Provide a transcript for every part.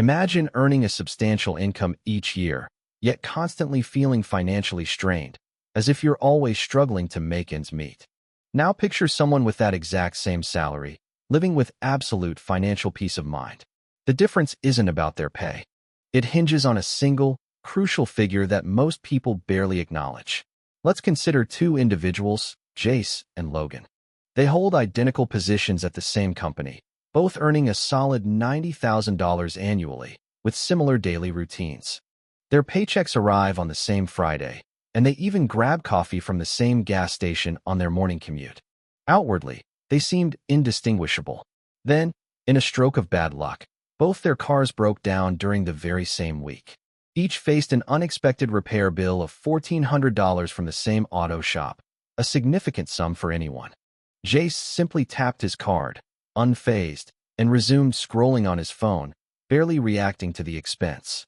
Imagine earning a substantial income each year, yet constantly feeling financially strained, as if you're always struggling to make ends meet. Now picture someone with that exact same salary, living with absolute financial peace of mind. The difference isn't about their pay. It hinges on a single, crucial figure that most people barely acknowledge. Let's consider two individuals, Jace and Logan. They hold identical positions at the same company, both earning a solid $90,000 annually, with similar daily routines. Their paychecks arrive on the same Friday, and they even grab coffee from the same gas station on their morning commute. Outwardly, they seemed indistinguishable. Then, in a stroke of bad luck, both their cars broke down during the very same week. Each faced an unexpected repair bill of $1,400 from the same auto shop, a significant sum for anyone. Jace simply tapped his card, unfazed, and resumed scrolling on his phone, barely reacting to the expense.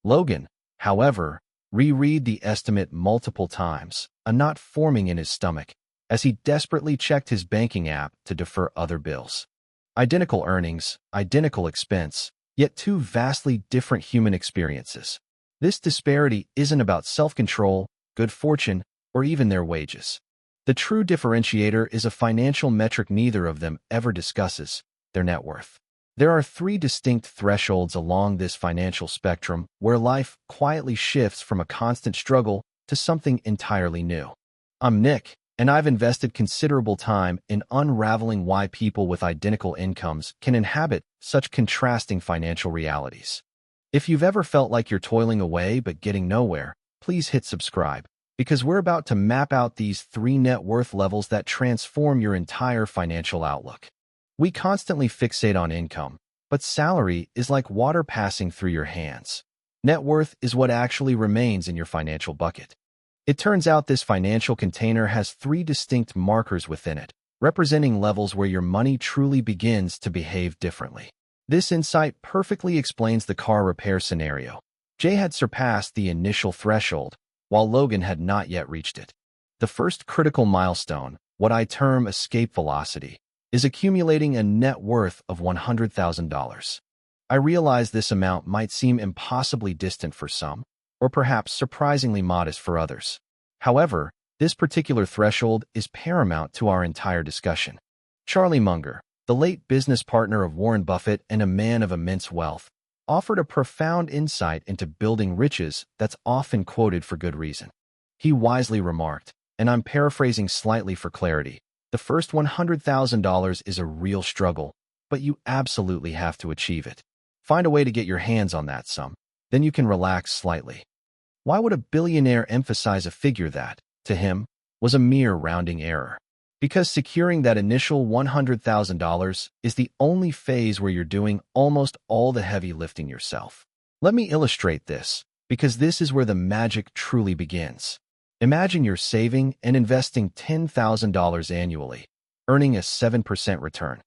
Logan, however, reread the estimate multiple times, a knot forming in his stomach, as he desperately checked his banking app to defer other bills. Identical earnings, identical expense, yet two vastly different human experiences. This disparity isn't about self-control, good fortune, or even their wages. The true differentiator is a financial metric neither of them ever discusses: their net worth. There are three distinct thresholds along this financial spectrum where life quietly shifts from a constant struggle to something entirely new. I'm Nick, and I've invested considerable time in unraveling why people with identical incomes can inhabit such contrasting financial realities. If you've ever felt like you're toiling away but getting nowhere, please hit subscribe, because we're about to map out these three net worth levels that transform your entire financial outlook. We constantly fixate on income, but salary is like water passing through your hands. Net worth is what actually remains in your financial bucket. It turns out this financial container has three distinct markers within it, representing levels where your money truly begins to behave differently. This insight perfectly explains the car repair scenario. Jay had surpassed the initial threshold, while Logan had not yet reached it. The first critical milestone, what I term escape velocity, is accumulating a net worth of $100,000. I realize this amount might seem impossibly distant for some, or perhaps surprisingly modest for others. However, this particular threshold is paramount to our entire discussion. Charlie Munger, the late business partner of Warren Buffett and a man of immense wealth, offered a profound insight into building riches that's often quoted for good reason. He wisely remarked, and I'm paraphrasing slightly for clarity, the first $100,000 is a real struggle, but you absolutely have to achieve it. Find a way to get your hands on that sum, then you can relax slightly. Why would a billionaire emphasize a figure that, to him, was a mere rounding error? Because securing that initial $100,000 is the only phase where you're doing almost all the heavy lifting yourself. Let me illustrate this, because this is where the magic truly begins. Imagine you're saving and investing $10,000 annually, earning a 7% return.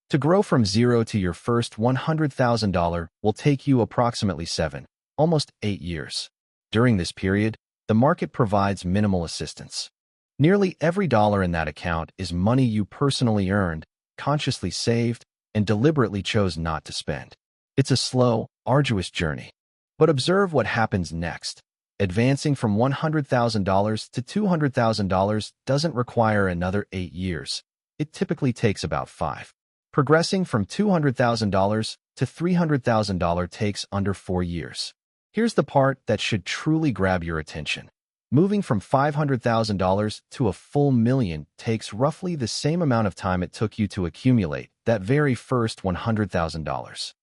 To grow from zero to your first $100,000 will take you approximately 7, almost 8 years. During this period, the market provides minimal assistance. Nearly every dollar in that account is money you personally earned, consciously saved, and deliberately chose not to spend. It's a slow, arduous journey. But observe what happens next. Advancing from $100,000 to $200,000 doesn't require another 8 years. It typically takes about 5. Progressing from $200,000 to $300,000 takes under 4 years. Here's the part that should truly grab your attention. Moving from $500,000 to a full million takes roughly the same amount of time it took you to accumulate that very first $100,000.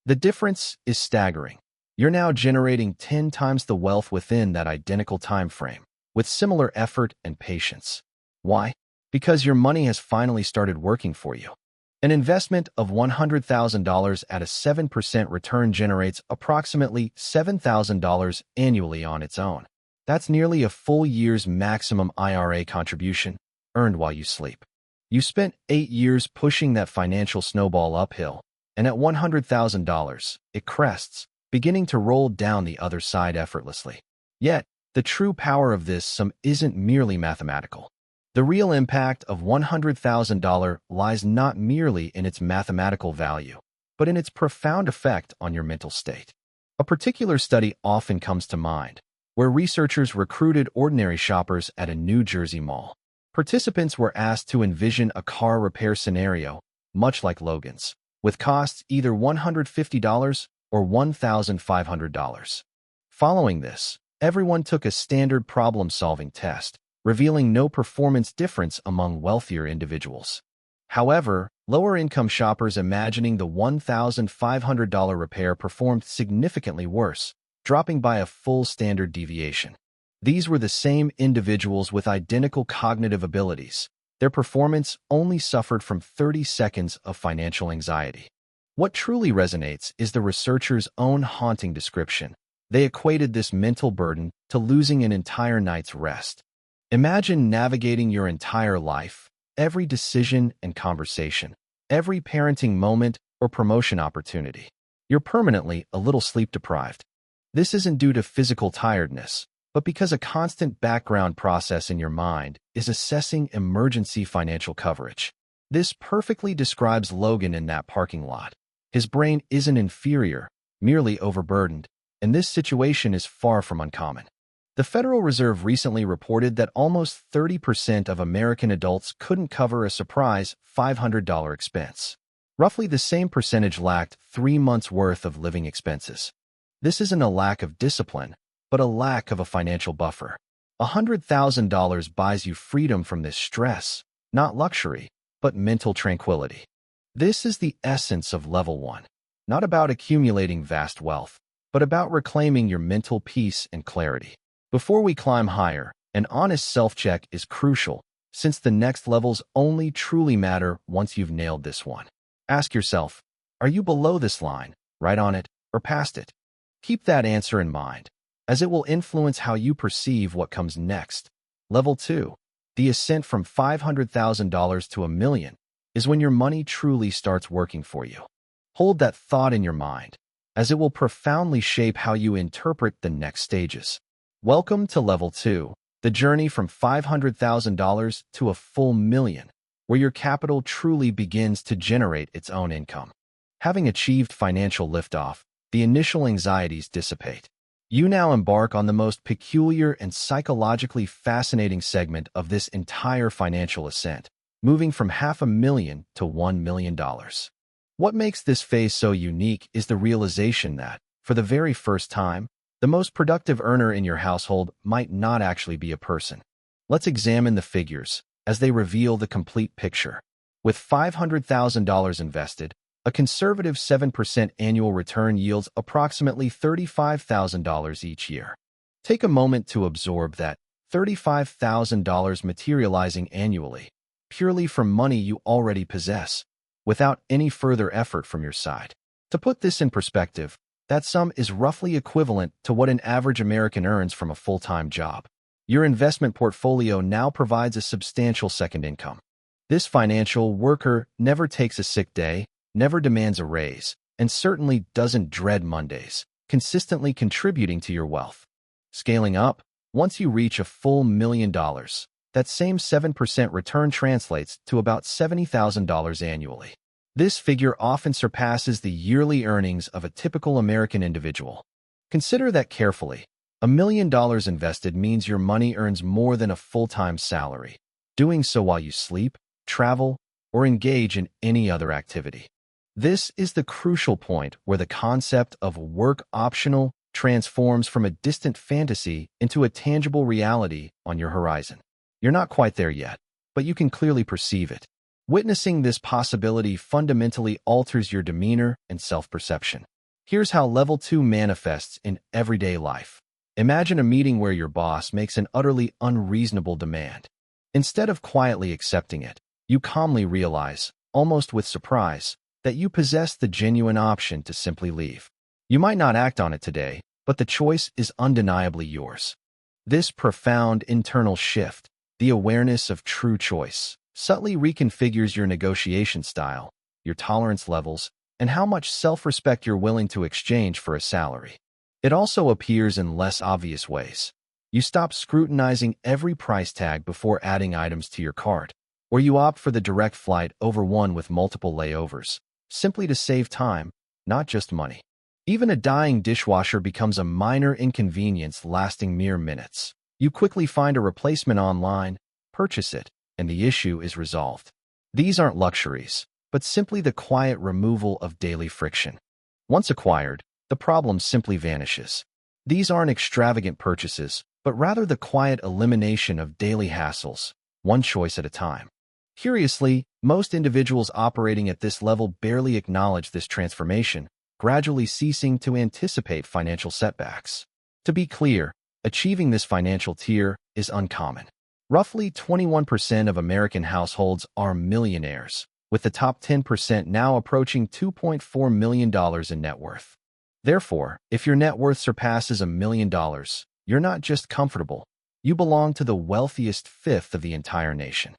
The difference is staggering. You're now generating 10 times the wealth within that identical time frame, with similar effort and patience. Why? Because your money has finally started working for you. An investment of $100,000 at a 7% return generates approximately $7,000 annually on its own. That's nearly a full year's maximum IRA contribution, earned while you sleep. You spent 8 years pushing that financial snowball uphill, and at $100,000, it crests, beginning to roll down the other side effortlessly. Yet, the true power of this sum isn't merely mathematical. The real impact of $100,000 lies not merely in its mathematical value. but in its profound effect on your mental state. A particular study often comes to mind, where researchers recruited ordinary shoppers at a New Jersey mall. Participants were asked to envision a car repair scenario, much like Logan's, with costs either $150 or $1,500. Following this, everyone took a standard problem-solving test, revealing no performance difference among wealthier individuals. However, lower-income shoppers imagining the $1,500 repair performed significantly worse, dropping by a full standard deviation. These were the same individuals with identical cognitive abilities. Their performance only suffered from 30 seconds of financial anxiety. What truly resonates is the researchers' own haunting description. They equated this mental burden to losing an entire night's rest. Imagine navigating your entire life, every decision and conversation, every parenting moment or promotion opportunity. You're permanently a little sleep-deprived. This isn't due to physical tiredness, but because a constant background process in your mind is assessing emergency financial coverage. This perfectly describes Logan in that parking lot. His brain isn't inferior, merely overburdened, and this situation is far from uncommon. The Federal Reserve recently reported that almost 30% of American adults couldn't cover a surprise $500 expense. Roughly the same percentage lacked 3 months' worth of living expenses. This isn't a lack of discipline, but a lack of a financial buffer. $100,000 buys you freedom from this stress, not luxury, but mental tranquility. This is the essence of Level 1. Not about accumulating vast wealth, but about reclaiming your mental peace and clarity. Before we climb higher, an honest self-check is crucial, since the next levels only truly matter once you've nailed this one. Ask yourself, are you below this line, right on it, or past it? Keep that answer in mind, as it will influence how you perceive what comes next. Level 2, the ascent from $500,000 to $1 million, is when your money truly starts working for you. Hold that thought in your mind, as it will profoundly shape how you interpret the next stages. Welcome to Level 2, the journey from $500,000 to a full $1 million, where your capital truly begins to generate its own income. Having achieved financial liftoff, the initial anxieties dissipate. You now embark on the most peculiar and psychologically fascinating segment of this entire financial ascent, moving from $500,000 to $1 million. What makes this phase so unique is the realization that, for the very first time, the most productive earner in your household might not actually be a person. Let's examine the figures, as they reveal the complete picture. With $500,000 invested, a conservative 7% annual return yields approximately $35,000 each year. Take a moment to absorb that $35,000 materializing annually, purely from money you already possess, without any further effort from your side. To put this in perspective, that sum is roughly equivalent to what an average American earns from a full-time job. Your investment portfolio now provides a substantial second income. This financial worker never takes a sick day, never demands a raise, and certainly doesn't dread Mondays, consistently contributing to your wealth. Scaling up, once you reach a full $1 million, that same 7% return translates to about $70,000 annually. This figure often surpasses the yearly earnings of a typical American individual. Consider that carefully. $1 million invested means your money earns more than a full-time salary, doing so while you sleep, travel, or engage in any other activity. This is the crucial point where the concept of work optional transforms from a distant fantasy into a tangible reality on your horizon. You're not quite there yet, but you can clearly perceive it. Witnessing this possibility fundamentally alters your demeanor and self-perception. Here's how Level 2 manifests in everyday life. Imagine a meeting where your boss makes an utterly unreasonable demand. Instead of quietly accepting it, you calmly realize, almost with surprise, that you possess the genuine option to simply leave. You might not act on it today, but the choice is undeniably yours. This profound internal shift, the awareness of true choice, subtly reconfigures your negotiation style, your tolerance levels, and how much self-respect you're willing to exchange for a salary. It also appears in less obvious ways. You stop scrutinizing every price tag before adding items to your cart, or you opt for the direct flight over one with multiple layovers. simply to save time, not just money. Even a dying dishwasher becomes a minor inconvenience lasting mere minutes. You quickly find a replacement online, purchase it, and the issue is resolved. These aren't luxuries, but simply the quiet removal of daily friction. Once acquired, the problem simply vanishes. These aren't extravagant purchases, but rather the quiet elimination of daily hassles, one choice at a time. Curiously, most individuals operating at this level barely acknowledge this transformation, gradually ceasing to anticipate financial setbacks. To be clear, achieving this financial tier is uncommon. Roughly 21% of American households are millionaires, with the top 10% now approaching $2.4 million in net worth. Therefore, if your net worth surpasses $1 million, you're not just comfortable, you belong to the wealthiest fifth of the entire nation.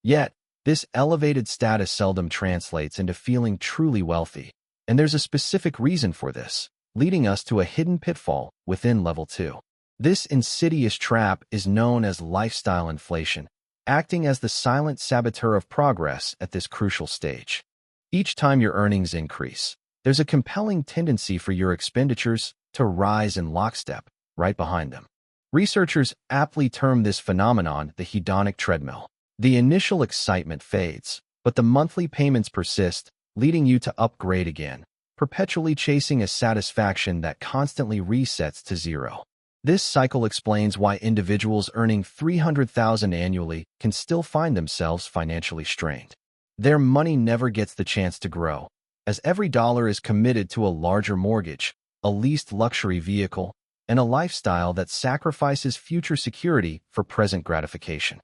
Yet, this elevated status seldom translates into feeling truly wealthy, and there's a specific reason for this, leading us to a hidden pitfall within Level 2. This insidious trap is known as lifestyle inflation, acting as the silent saboteur of progress at this crucial stage. Each time your earnings increase, there's a compelling tendency for your expenditures to rise in lockstep, right behind them. Researchers aptly term this phenomenon the hedonic treadmill. The initial excitement fades, but the monthly payments persist, leading you to upgrade again, perpetually chasing a satisfaction that constantly resets to zero. This cycle explains why individuals earning $300,000 annually can still find themselves financially strained. Their money never gets the chance to grow, as every dollar is committed to a larger mortgage, a leased luxury vehicle, and a lifestyle that sacrifices future security for present gratification.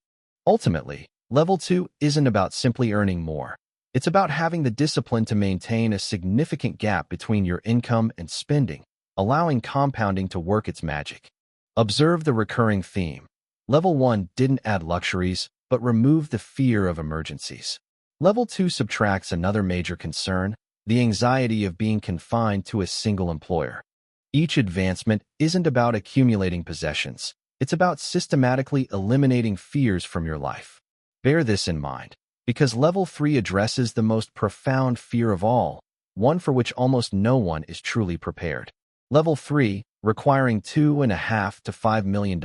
Ultimately, Level 2 isn't about simply earning more. It's about having the discipline to maintain a significant gap between your income and spending, allowing compounding to work its magic. Observe the recurring theme. Level 1 didn't add luxuries, but removed the fear of emergencies. Level 2 subtracts another major concern, the anxiety of being confined to a single employer. Each advancement isn't about accumulating possessions. It's about systematically eliminating fears from your life. Bear this in mind, because Level 3 addresses the most profound fear of all, one for which almost no one is truly prepared. Level 3, requiring $2.5 to $5 million,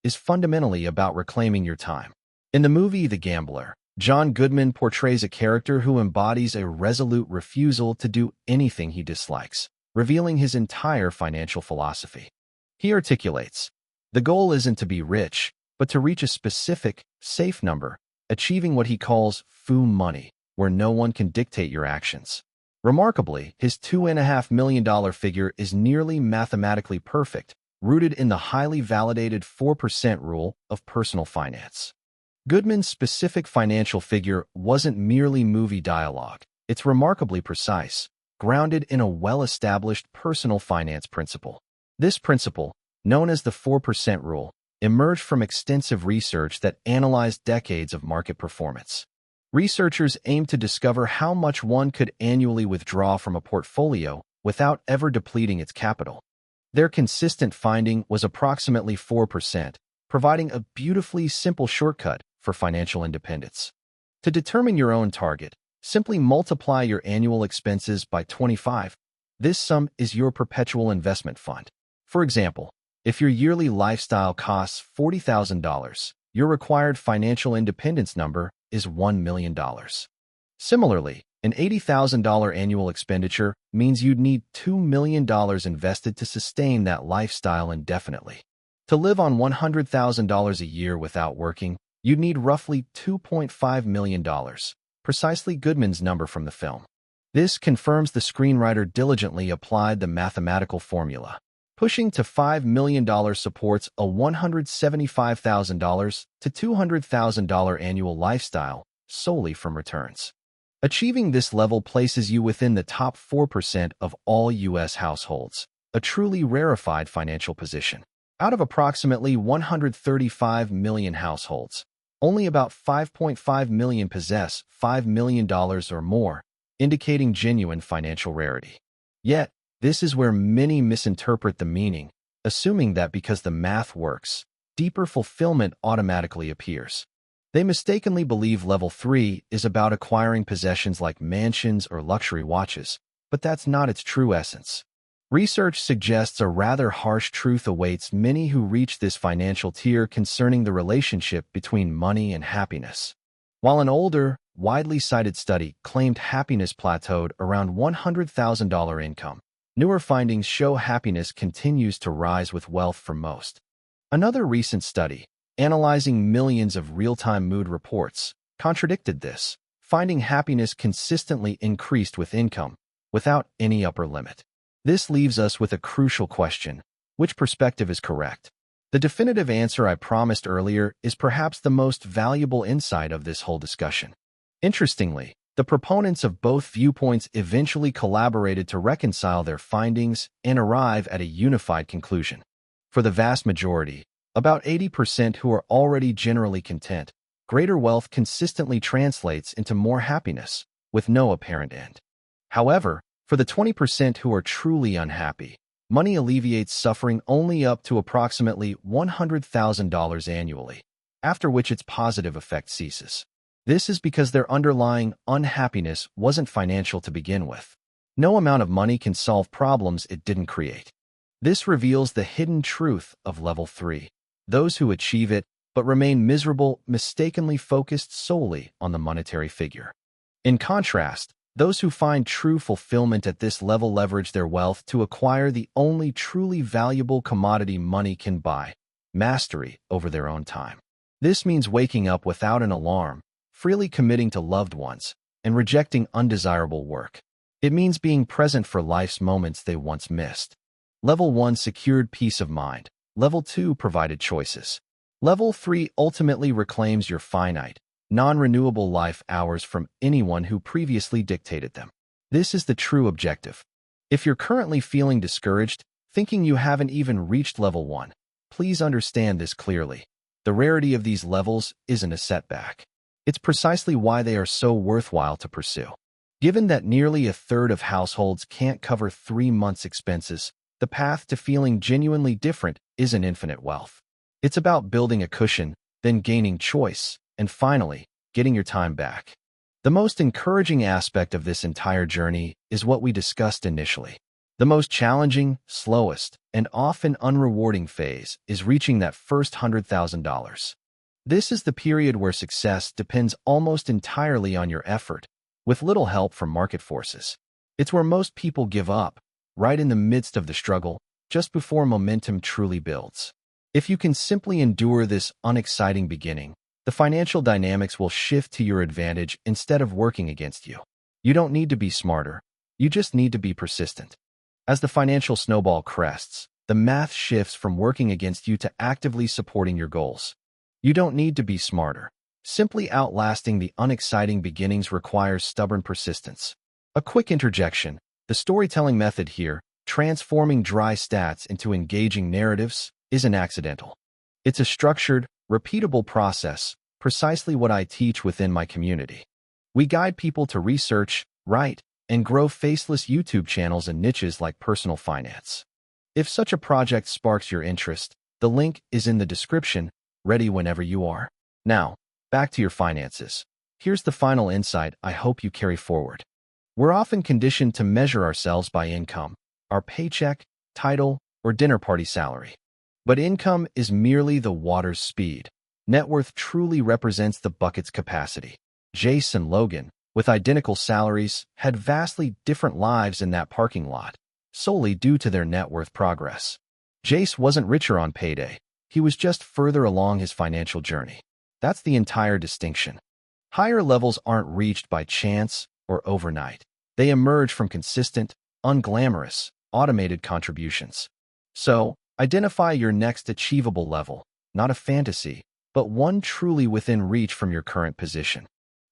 is fundamentally about reclaiming your time. In the movie The Gambler, John Goodman portrays a character who embodies a resolute refusal to do anything he dislikes, revealing his entire financial philosophy. He articulates, "The goal isn't to be rich, but to reach a specific, safe number, achieving what he calls foo money, where no one can dictate your actions." Remarkably, his $2.5 million figure is nearly mathematically perfect, rooted in the highly validated 4% rule of personal finance. Goodman's specific financial figure wasn't merely movie dialogue. It's remarkably precise, grounded in a well-established personal finance principle. This principle, known as the 4% rule, emerged from extensive research that analyzed decades of market performance. Researchers aimed to discover how much one could annually withdraw from a portfolio without ever depleting its capital. Their consistent finding was approximately 4%, providing a beautifully simple shortcut for financial independence. To determine your own target, simply multiply your annual expenses by 25. This sum is your perpetual investment fund. For example, if your yearly lifestyle costs $40,000, your required financial independence number is $1 million. Similarly, an $80,000 annual expenditure means you'd need $2 million invested to sustain that lifestyle indefinitely. To live on $100,000 a year without working, you'd need roughly $2.5 million, precisely Goodman's number from the film. This confirms the screenwriter diligently applied the mathematical formula. Pushing to $5 million supports a $175,000 to $200,000 annual lifestyle solely from returns. Achieving this level places you within the top 4% of all U.S. households, a truly rarefied financial position. Out of approximately 135 million households, only about 5.5 million possess $5 million or more, indicating genuine financial rarity. Yet, this is where many misinterpret the meaning, assuming that because the math works, deeper fulfillment automatically appears. They mistakenly believe level 3 is about acquiring possessions like mansions or luxury watches, but that's not its true essence. Research suggests a rather harsh truth awaits many who reach this financial tier concerning the relationship between money and happiness. While an older, widely cited study claimed happiness plateaued around $100,000 income, newer findings show happiness continues to rise with wealth for most. Another recent study, analyzing millions of real-time mood reports, contradicted this, finding happiness consistently increased with income, without any upper limit. This leaves us with a crucial question: which perspective is correct? The definitive answer I promised earlier is perhaps the most valuable insight of this whole discussion. Interestingly, the proponents of both viewpoints eventually collaborated to reconcile their findings and arrive at a unified conclusion. For the vast majority, about 80% who are already generally content, greater wealth consistently translates into more happiness, with no apparent end. However, for the 20% who are truly unhappy, money alleviates suffering only up to approximately $100,000 annually, after which its positive effect ceases. This is because their underlying unhappiness wasn't financial to begin with. No amount of money can solve problems it didn't create. This reveals the hidden truth of level 3. Those who achieve it but remain miserable mistakenly focused solely on the monetary figure. In contrast, those who find true fulfillment at this level leverage their wealth to acquire the only truly valuable commodity money can buy: mastery over their own time. This means waking up without an alarm, freely committing to loved ones, and rejecting undesirable work. It means being present for life's moments they once missed. Level 1 secured peace of mind. Level 2 provided choices. Level 3 ultimately reclaims your finite, non-renewable life hours from anyone who previously dictated them. This is the true objective. If you're currently feeling discouraged, thinking you haven't even reached level 1, please understand this clearly. The rarity of these levels isn't a setback. It's precisely why they are so worthwhile to pursue. Given that nearly a third of households can't cover 3 months' expenses, the path to feeling genuinely different isn't infinite wealth. It's about building a cushion, then gaining choice, and finally, getting your time back. The most encouraging aspect of this entire journey is what we discussed initially. The most challenging, slowest, and often unrewarding phase is reaching that first $100,000. This is the period where success depends almost entirely on your effort, with little help from market forces. It's where most people give up, right in the midst of the struggle, just before momentum truly builds. If you can simply endure this unexciting beginning, the financial dynamics will shift to your advantage instead of working against you. You don't need to be smarter, you just need to be persistent. As the financial snowball crests, the math shifts from working against you to actively supporting your goals. You don't need to be smarter. Simply outlasting the unexciting beginnings requires stubborn persistence. A quick interjection: the storytelling method here, transforming dry stats into engaging narratives, isn't accidental. It's a structured, repeatable process, precisely what I teach within my community. We guide people to research, write, and grow faceless YouTube channels in niches like personal finance. If such a project sparks your interest, the link is in the description, ready whenever you are. Now, back to your finances. Here's the final insight I hope you carry forward. We're often conditioned to measure ourselves by income, our paycheck, title, or dinner party salary. But income is merely the water's speed. Net worth truly represents the bucket's capacity. Jace and Logan, with identical salaries, had vastly different lives in that parking lot, solely due to their net worth progress. Jace wasn't richer on payday. He was just further along his financial journey. That's the entire distinction. Higher levels aren't reached by chance or overnight. They emerge from consistent, unglamorous, automated contributions. So, identify your next achievable level, not a fantasy, but one truly within reach from your current position.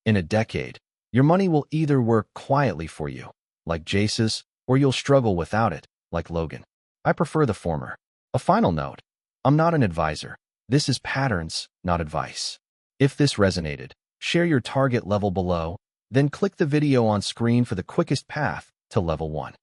In a decade, your money will either work quietly for you, like Jace's, or you'll struggle without it, like Logan. I prefer the former. A final note: I'm not an advisor. This is patterns, not advice. If this resonated, share your target level below, then click the video on screen for the quickest path to level 1.